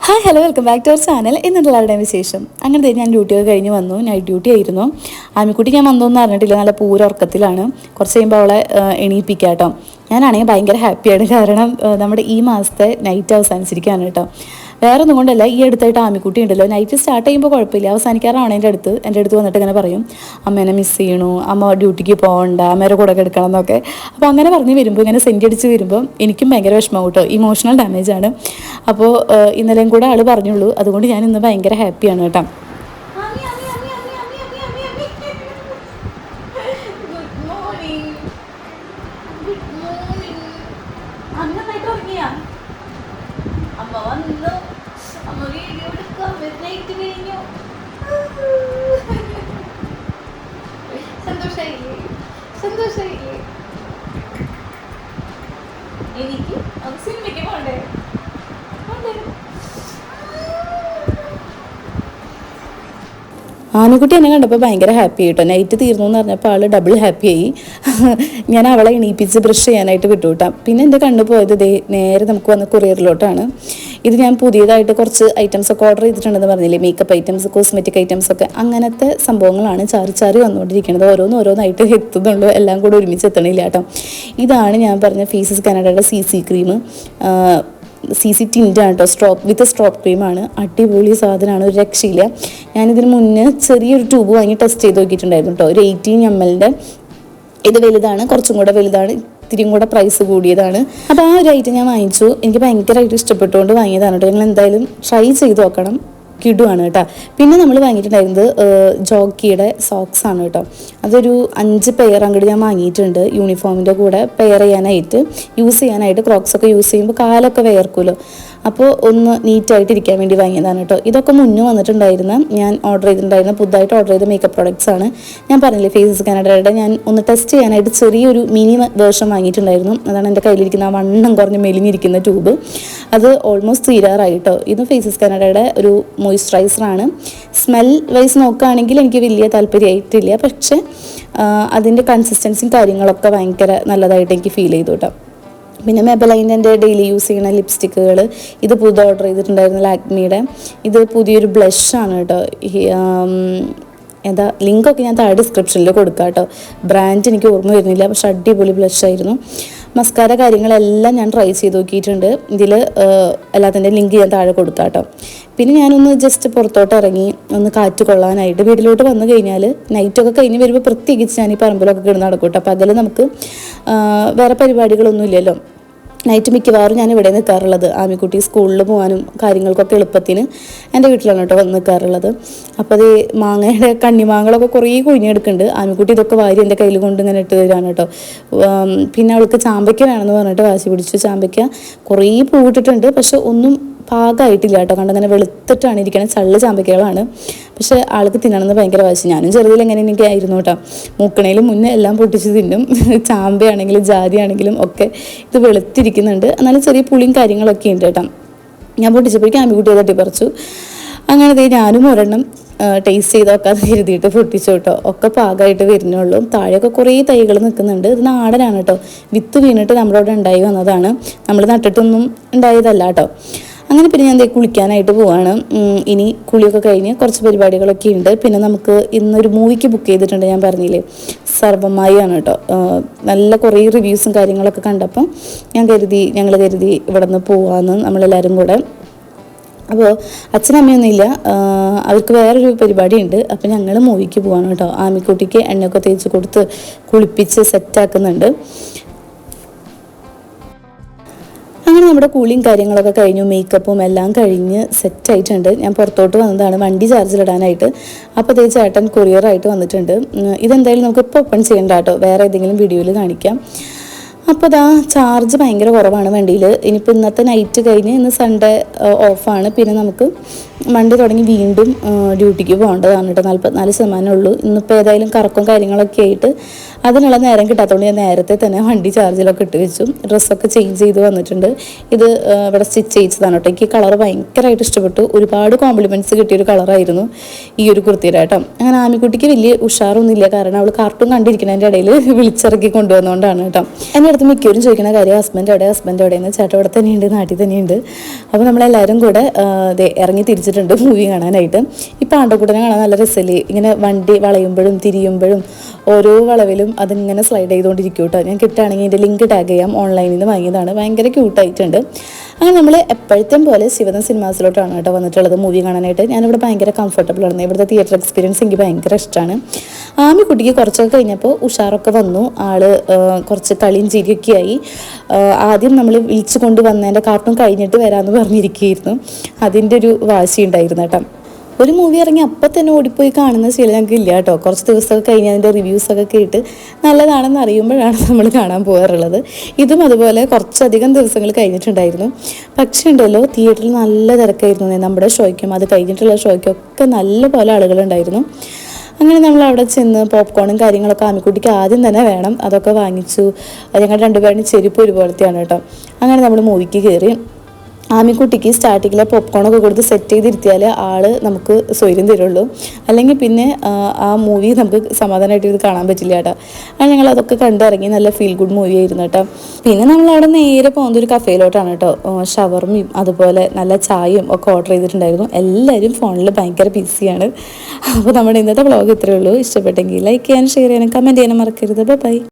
Hi hello welcome back to our channel. ഇന്നത്തെ എല്ലാവരുടെയും വിശേഷം. അങ്ങനെ ഞാൻ ഡ്യൂട്ടിയൊക്കെ കഴിഞ്ഞ് വന്നു. നൈറ്റ് ഡ്യൂട്ടി ആയിരുന്നു. ആമിക്കുട്ടി ഞാൻ വന്നൊന്നും അറിഞ്ഞിട്ടില്ല, നല്ല പൂര ഉറക്കത്തിലാണ്. കുറച്ച് കഴിയുമ്പോൾ അവളെ എണീപ്പിക്കാം കേട്ടോ. ഞാനാണെങ്കിൽ ഭയങ്കര ഹാപ്പിയാണ്, കാരണം നമ്മുടെ ഈ മാസത്തെ നൈറ്റ് അവസാനിച്ചിരിക്കുകയാണ് കേട്ടോ. വേറെ ഒന്നും കൊണ്ടല്ല, ഈ അടുത്തായിട്ട് ആമിക്കുട്ടി ഉണ്ടല്ലോ, നൈറ്റ് സ്റ്റാർട്ട് ചെയ്യുമ്പോൾ കുഴപ്പമില്ല, അവസാനിക്കാറാണ് എൻ്റെ അടുത്ത് വന്നിട്ട് ഇങ്ങനെ പറയും, അമ്മേനെ മിസ് ചെയ്യണു, അമ്മ ഡ്യൂട്ടിക്ക് പോകണ്ട, അമ്മേരെ കൂടെ എടുക്കണം എന്നൊക്കെ. അപ്പോൾ അങ്ങനെ പറഞ്ഞ് വരുമ്പോൾ, ഇങ്ങനെ സെൻറ്റ് അടിച്ച് വരുമ്പോൾ എനിക്കും ഭയങ്കര വിഷമം കേട്ടോ, ഇമോഷണൽ ഡാമേജാണ്. അപ്പോൾ ഇന്നലെയും കൂടെ ആൾ പറഞ്ഞുള്ളൂ, അതുകൊണ്ട് ഞാൻ ഇന്ന് ഭയങ്കര ഹാപ്പിയാണ് കേട്ടോ. അമ്മ വന്നു, അമ്മ വീഡിയോ എടുക്കാം, നൈറ്റ് കഴിഞ്ഞു. സന്തോഷായില്ലേ? സന്തോഷായില്ലേ? എനിക്ക് അത് സിനിമയ്ക്ക് പോണ്ടേ? ആമിക്കുട്ടി എന്നെ കണ്ടപ്പോൾ ഭയങ്കര ഹാപ്പി കേട്ടോ. നൈറ്റ് തീർന്നു എന്ന് പറഞ്ഞപ്പോൾ ആൾ ഡബിൾ ഹാപ്പിയായി. ഞാൻ അവളെ എണീപ്പിച്ച് ബ്രഷ് ചെയ്യാനായിട്ട് വിട്ടു കിട്ടാം. പിന്നെ എൻ്റെ കണ്ണ് പോയത് നേരെ നമുക്ക് വന്ന കൊറിയറിലോട്ടാണ്. ഇത് ഞാൻ പുതിയതായിട്ട് കുറച്ച് ഐറ്റംസ് ഒക്കെ ഓർഡർ ചെയ്തിട്ടുണ്ടെന്ന് പറഞ്ഞില്ലേ, മേക്കപ്പ് ഐറ്റംസ്, കോസ്മെറ്റിക് ഐറ്റംസ് ഒക്കെ, അങ്ങനത്തെ സംഭവങ്ങളാണ് ചാറി വന്നുകൊണ്ടിരിക്കുന്നത്. ഓരോന്നായിട്ട് എത്തുന്നുള്ളൂ, എല്ലാം കൂടെ ഒരുമിച്ച് എത്തണില്ല കേട്ടോ. ഇതാണ് ഞാൻ പറഞ്ഞ ഫേസസ് കാനഡയുടെ CC ക്രീം. CC ടിൻ്റാണ് കേട്ടോ, വിത്ത് സ്ട്രോപ്പ് ക്രീമാണ്. അടിപൊളി സാധനമാണ്, ഒരു രക്ഷയില്ല. ഞാനിതിന് മുന്നേ ചെറിയൊരു ട്യൂബ് വാങ്ങി ടെസ്റ്റ് ചെയ്ത് നോക്കിയിട്ടുണ്ടായിരുന്നു കേട്ടോ, ഒരു 18 ml. ഇത് വലുതാണ്, കുറച്ചും കൂടെ വലുതാണ്, ഇത്തിരിയും കൂടെ പ്രൈസ് കൂടിയതാണ്. അപ്പോൾ ആ ഒരു ഐറ്റം ഞാൻ വാങ്ങിച്ചു. എനിക്ക് ഭയങ്കരമായിട്ട് ഇഷ്ടപ്പെട്ടുകൊണ്ട് വാങ്ങിയതാണ് കേട്ടോ. നിങ്ങൾ എന്തായാലും ട്രൈ ചെയ്ത് നോക്കണം, കിടുവാണ് കേട്ടോ. പിന്നെ നമ്മൾ വാങ്ങിയിട്ടുണ്ടായിരുന്നത് ജോക്കിയുടെ സോക്സ് ആണ് കേട്ടോ. അതൊരു 5 പെയർ അങ്ങോട്ട് ഞാൻ വാങ്ങിയിട്ടുണ്ട്, യൂണിഫോമിൻ്റെ കൂടെ പെയർ ചെയ്യാനായിട്ട്, യൂസ് ചെയ്യാനായിട്ട്. ക്രോക്സൊക്കെ യൂസ് ചെയ്യുമ്പോൾ കാലൊക്കെ വേർക്കുമല്ലോ, അപ്പോൾ ഒന്ന് നീറ്റായിട്ട് ഇരിക്കാൻ വേണ്ടി വാങ്ങിയതാണ് കേട്ടോ. ഇതൊക്കെ മുന്നേ വന്നിട്ടുണ്ടായിരുന്ന, ഞാൻ ഓർഡർ ചെയ്തിട്ടുണ്ടായിരുന്ന, പുതുതായിട്ട് ഓർഡർ ചെയ്ത മേക്കപ്പ് പ്രോഡക്റ്റ്സ് ആണ്. ഞാൻ പറഞ്ഞില്ലേ, ഫേസസ് കാനഡയുടെ ഞാൻ ഒന്ന് ടെസ്റ്റ് ചെയ്യാനായിട്ട് ചെറിയൊരു മിനി വേർഷൻ വാങ്ങിയിട്ടുണ്ടായിരുന്നു. അതാണ് എൻ്റെ കയ്യിലിരിക്കുന്ന ആ വണ്ണം കുറഞ്ഞ് മെലിഞ്ഞിരിക്കുന്ന ട്യൂബ്. അത് ഓൾമോസ്റ്റ് തീരാറായി കേട്ടോ. ഇത് ഫേസസ് കാനഡയുടെ ഒരു മോയ്സ്ചറൈസറാണ്. സ്മെൽ വൈസ് നോക്കുകയാണെങ്കിൽ എനിക്ക് വലിയ താല്പര്യമായിട്ടില്ല, പക്ഷേ അതിൻ്റെ കൺസിസ്റ്റൻസിയും കാര്യങ്ങളൊക്കെ ഭയങ്കര നല്ലതായിട്ട് എനിക്ക് ഫീൽ ചെയ്തു കേട്ടോ. പിന്നെ മെബലൈൻ്റെ ഡെയിലി യൂസ് ചെയ്യുന്ന ലിപ്സ്റ്റിക്കുകൾ, ഇത് പുതിയ ഓർഡർ ചെയ്തിട്ടുണ്ടായിരുന്നു ലാക്മിയുടെ. ഇത് പുതിയൊരു ബ്ലഷാണ് കേട്ടോ. ലിങ്കൊക്കെ ഞാൻ താഴെ ഡിസ്ക്രിപ്ഷനിൽ കൊടുക്കാം കേട്ടോ. ബ്രാൻഡ് എനിക്ക് ഓർമ്മ വരുന്നില്ല, പക്ഷെ അടിപൊളി ബ്ലഷായിരുന്നു. മസ്കാര കാര്യങ്ങളെല്ലാം ഞാൻ ട്രൈ ചെയ്ത് നോക്കിയിട്ടുണ്ട്. ഇതിൽ എല്ലാത്തിൻ്റെ ലിങ്ക് ഞാൻ താഴെ കൊടുക്കാം കേട്ടോ. പിന്നെ ഞാനൊന്ന് ജസ്റ്റ് പുറത്തോട്ട് ഇറങ്ങി ഒന്ന് കാറ്റ് കൊള്ളാനായിട്ട് വീട്ടിലോട്ട് വന്നു കഴിഞ്ഞാൽ, നൈറ്റൊക്കെ കഴിഞ്ഞ് വരുമ്പോൾ പ്രത്യേകിച്ച് ഞാൻ ഈ പറമ്പിലൊക്കെ കിടന്ന് നടക്കും കേട്ടോ. പകൽ നമുക്ക് വേറെ പരിപാടികളൊന്നും ഇല്ലല്ലോ. നൈറ്റ് മിക്കവാറും ഞാൻ ഇവിടെ നിൽക്കാറുള്ളത്. ആമിക്കുട്ടി സ്കൂളിൽ പോകാനും കാര്യങ്ങൾക്കൊക്കെ എളുപ്പത്തിന് എൻ്റെ വീട്ടിലാണ് കേട്ടോ വന്ന് നിൽക്കാറുള്ളത്. അപ്പോൾ അത് മാങ്ങയുടെ കണ്ണിമാങ്ങളൊക്കെ കുറേ കുഴിഞ്ഞെടുക്കുന്നുണ്ട്. ആമിക്കുട്ടി ഇതൊക്കെ വാരി എൻ്റെ കയ്യിൽ കൊണ്ട് ഇങ്ങനെ ഇട്ട് തരാണ് കേട്ടോ. പിന്നെ അവൾക്ക് ചാമ്പയ്ക്ക വേണമെന്ന് പറഞ്ഞിട്ട് വാശി പിടിച്ചു. ചാമ്പയ്ക്ക കുറേ പൂവിട്ടിട്ടുണ്ട്, പക്ഷെ ഒന്നും പാകമായിട്ടില്ല കേട്ടോ. കണ്ടങ്ങനെ വെളുത്തിട്ടാണ് ഇരിക്കുന്നത്, ചള്ള് ചാമ്പയ്ക്കകളാണ്. പക്ഷേ ആൾക്ക് തിന്നണമെന്ന് ഭയങ്കര വാശി. ഞാനും ചെറുതിൽ എങ്ങനെ എനിക്ക് ആയിരുന്നു കേട്ടോ. മൂക്കണയിലും മുന്നേ എല്ലാം പൊട്ടിച്ച് തിന്നും. ചാമ്പയാണെങ്കിലും ജാതിയാണെങ്കിലും ഒക്കെ ഇത് വെളുത്തിരിക്കുന്നുണ്ട്. എന്നാലും ചെറിയ പുളിയും കാര്യങ്ങളൊക്കെ ഉണ്ട് കേട്ടോ. ഞാൻ പൊട്ടിച്ചപ്പോഴേക്കും ആമിക്കുട്ടിയെ തട്ടിപ്പറിച്ചു. അങ്ങനെ ഞാനും ഒരെണ്ണം ടേസ്റ്റ് ചെയ്ത് നോക്കാതെ കരുതിയിട്ട് പൊട്ടിച്ചു കേട്ടോ. ഒക്കെ പാകമായിട്ട് വരുന്നുള്ളൂ. താഴെയൊക്കെ കുറേ തൈകൾ നിൽക്കുന്നുണ്ട്. ഇത് നാടനാണ് കേട്ടോ, വിത്ത് വീണിട്ട് നമ്മുടെ അവിടെ ഉണ്ടായി വന്നതാണ്, നമ്മൾ നട്ടിട്ടൊന്നും ഉണ്ടായതല്ല കേട്ടോ. അങ്ങനെ പിന്നെ ഞാൻ കുളിക്കാനായിട്ട് പോവാണ്. ഇനി കുളിയൊക്കെ കഴിഞ്ഞ് കുറച്ച് പരിപാടികളൊക്കെ ഉണ്ട്. പിന്നെ നമുക്ക് ഇന്നൊരു മൂവിക്ക് ബുക്ക് ചെയ്തിട്ടുണ്ട്, ഞാൻ പറഞ്ഞില്ലേ, സർവ്വമായിയാണ് കേട്ടോ. നല്ല കുറേ റിവ്യൂസും കാര്യങ്ങളൊക്കെ കണ്ടപ്പോൾ ഞങ്ങൾ കരുതി ഇവിടെ നിന്ന് പോവാമെന്ന് നമ്മളെല്ലാവരും കൂടെ. അപ്പോൾ അച്ഛനമ്മയൊന്നുമില്ല, അവർക്ക് വേറൊരു പരിപാടി ഉണ്ട്. അപ്പോൾ ഞങ്ങൾ മൂവിക്ക് പോവാണ് കേട്ടോ. ആമിക്കുട്ടിക്ക് എണ്ണയൊക്കെ തേച്ച് കൊടുത്ത് കുളിപ്പിച്ച് സെറ്റാക്കുന്നുണ്ട്. അങ്ങനെ നമ്മുടെ കൂളിയും കാര്യങ്ങളൊക്കെ കഴിഞ്ഞു, മേക്കപ്പും എല്ലാം കഴിഞ്ഞ് സെറ്റായിട്ടുണ്ട്. ഞാൻ പുറത്തോട്ട് വന്നതാണ് വണ്ടി ചാർജിലിടാനായിട്ട്. അപ്പോൾ ചേട്ടൻ കൊറിയറായിട്ട് വന്നിട്ടുണ്ട്. ഇതെന്തായാലും നമുക്ക് ഇപ്പോൾ ഓപ്പൺ ചെയ്യണ്ട കേട്ടോ, വേറെ ഏതെങ്കിലും വീഡിയോയിൽ കാണിക്കാം. അപ്പോൾ ചാർജ് ഭയങ്കര കുറവാണ് വണ്ടിയിൽ. ഇനിയിപ്പോൾ ഇന്നത്തെ നൈറ്റ് കഴിഞ്ഞ് ഇന്ന് സൺഡേ ഓഫാണ്. പിന്നെ നമുക്ക് മൺഡേ തുടങ്ങി വീണ്ടും ഡ്യൂട്ടിക്ക് പോകേണ്ടതാണ് കേട്ടോ. 44% ഉള്ളൂ. ഇന്നിപ്പോൾ ഏതായാലും കറക്കും കാര്യങ്ങളൊക്കെ ആയിട്ട് അതിനുള്ള നേരം കിട്ടാത്തതുകൊണ്ട് ഞാൻ നേരത്തെ തന്നെ വണ്ടി ചാർജിലൊക്കെ ഇട്ട് വെച്ചു. ഡ്രസ്സൊക്കെ ചേഞ്ച് ചെയ്ത് വന്നിട്ടുണ്ട്. ഇത് ഇവിടെ സ്റ്റിച്ച് ചെയ്തതാണ് കേട്ടോ. എനിക്ക് കളർ ഭയങ്കരമായിട്ട് ഇഷ്ടപ്പെട്ടു. ഒരുപാട് കോംപ്ലിമെൻറ്റ്സ് കിട്ടിയൊരു കളറായിരുന്നു ഈ ഒരു കുർത്തിയുടെ കേട്ടോ. അങ്ങനെ ആമിക്കുട്ടിക്ക് വലിയ ഉഷാറൊന്നുമില്ല, കാരണം അവൾ കാർട്ടൂൺ കണ്ടിരിക്കുന്നതിൻ്റെ ഇടയിൽ വിളിച്ചിറക്കി കൊണ്ടുവന്നുകൊണ്ടാണ് കേട്ടോ. എൻ്റെ അടുത്ത് മിക്കവരും ചോദിക്കുന്ന കാര്യം ഹസ്ബൻഡ് എവിടെയെന്ന്. ചേട്ടൻ ഇവിടെ തന്നെയുണ്ട്, നാട്ടിൽ തന്നെയുണ്ട്. അപ്പോൾ നമ്മളെല്ലാവരും കൂടെ ഇറങ്ങി തിരിച്ചിട്ടുണ്ട് മൂവി കാണാനായിട്ട്. ഇപ്പോൾ ആണ്ടക്കൂട്ടനെ കാണാൻ നല്ല രസമല്ലേ, ഇങ്ങനെ വണ്ടി വളയുമ്പോഴും തിരിയുമ്പോഴും ഓരോ വളവിലും അതിങ്ങനെ സ്ലൈഡ് ചെയ്തുകൊണ്ടിരിക്കും കേട്ടോ. ഞാൻ കിട്ടുകയാണെങ്കിൽ ഇതിൻ്റെ ലിങ്ക് ടാഗ് ചെയ്യാം. ഓൺലൈനിൽ നിന്ന് വാങ്ങിയതാണ്, ഭയങ്കര ക്യൂട്ടായിട്ടുണ്ട്. അങ്ങനെ നമ്മൾ എപ്പോഴത്തേം പോലെ ശിവദം സിനിമാസിലോട്ടാണ് കേട്ടോ വന്നിട്ടുള്ളത് മൂവി കാണാനായിട്ട്. ഞാനിവിടെ ഭയങ്കര കംഫർട്ടബിൾ ആണ്. ഇവിടുത്തെ തിയേറ്റർ എക്സ്പീരിയൻസ് എനിക്ക് ഭയങ്കര ഇഷ്ടമാണ്. ആമിക്കുട്ടിക്ക് കുറച്ചൊക്കെ കഴിഞ്ഞപ്പോൾ ഉഷാറൊക്കെ വന്നു. ആള് കുറച്ച് കളിയും ചിരിയൊക്കെ ആയി. ആദ്യം നമ്മൾ വിളിച്ചു കൊണ്ട് വന്നതിൻ്റെ കാർട്ടൂൺ കഴിഞ്ഞിട്ട് വരാമെന്ന് പറഞ്ഞിരിക്കുകയായിരുന്നു. അതിൻ്റെ ഒരു വാശി ഉണ്ടായിരുന്നു കേട്ടോ. ഒരു മൂവി ഇറങ്ങി അപ്പം തന്നെ ഓടിപ്പോയി കാണുന്ന ശീലം ഞങ്ങൾക്ക് ഇല്ല കേട്ടോ. കുറച്ച് ദിവസമൊക്കെ കഴിഞ്ഞ് അതിൻ്റെ റിവ്യൂസൊക്കെ കേട്ട് നല്ലതാണെന്ന് അറിയുമ്പോഴാണ് നമ്മൾ കാണാൻ പോകാറുള്ളത്. ഇതും അതുപോലെ കുറച്ചധികം ദിവസങ്ങൾ കഴിഞ്ഞിട്ടുണ്ടായിരുന്നു. പക്ഷേ ഉണ്ടല്ലോ, തിയേറ്ററിൽ നല്ല തിരക്കായിരുന്നു. നമ്മുടെ ഷോയ്ക്കും അത് കഴിഞ്ഞിട്ടുള്ള ഷോയ്ക്കും ഒക്കെ നല്ല പോലെ ആളുകളുണ്ടായിരുന്നു. അങ്ങനെ നമ്മൾ അവിടെ ചെന്ന് പോപ്കോണും കാര്യങ്ങളൊക്കെ ആമിക്കുട്ടിക്ക് ആദ്യം തന്നെ വേണം, അതൊക്കെ വാങ്ങിച്ചു. ഞങ്ങൾ രണ്ടുപേരും ചെരുപ്പ് ഒരുപോലത്തെയാണ് കേട്ടോ. അങ്ങനെ നമ്മൾ മൂവിക്ക് കയറി. ആമിക്കുട്ടിക്ക് സ്റ്റാർട്ടിങ്ങിലെ പോപ്കോണൊക്കെ കൊടുത്ത് സെറ്റ് ചെയ്തിരുത്തിയാൽ ആള് നമുക്ക് സ്വൈര്യം തരുള്ളൂ, അല്ലെങ്കിൽ പിന്നെ ആ മൂവി നമുക്ക് സമാധാനമായിട്ട് ഇത് കാണാൻ പറ്റില്ല കേട്ടോ. അങ്ങനെ ഞങ്ങൾ അതൊക്കെ കണ്ടിറങ്ങി. നല്ല ഫീൽ ഗുഡ് മൂവി ആയിരുന്നു കേട്ടോ. പിന്നെ നമ്മളവിടെ നേരെ പോകുന്ന ഒരു കഫേയിലോട്ടാണ് കേട്ടോ. ഷവർമയും അതുപോലെ നല്ല ചായയും ഒക്കെ ഓർഡർ ചെയ്തിട്ടുണ്ടായിരുന്നു. എല്ലാവരും ഫോണിൽ ഭയങ്കര ബിസിയാണ്. അപ്പോൾ നമ്മുടെ ഇന്നത്തെ വ്ളോഗ് ഇത്രയേ ഉള്ളൂ. ഇഷ്ടപ്പെട്ടെങ്കിൽ ലൈക്ക് ചെയ്യാനും ഷെയർ ചെയ്യാനും കമൻറ്റ് ചെയ്യാനും മറക്കരുത്. ബൈ.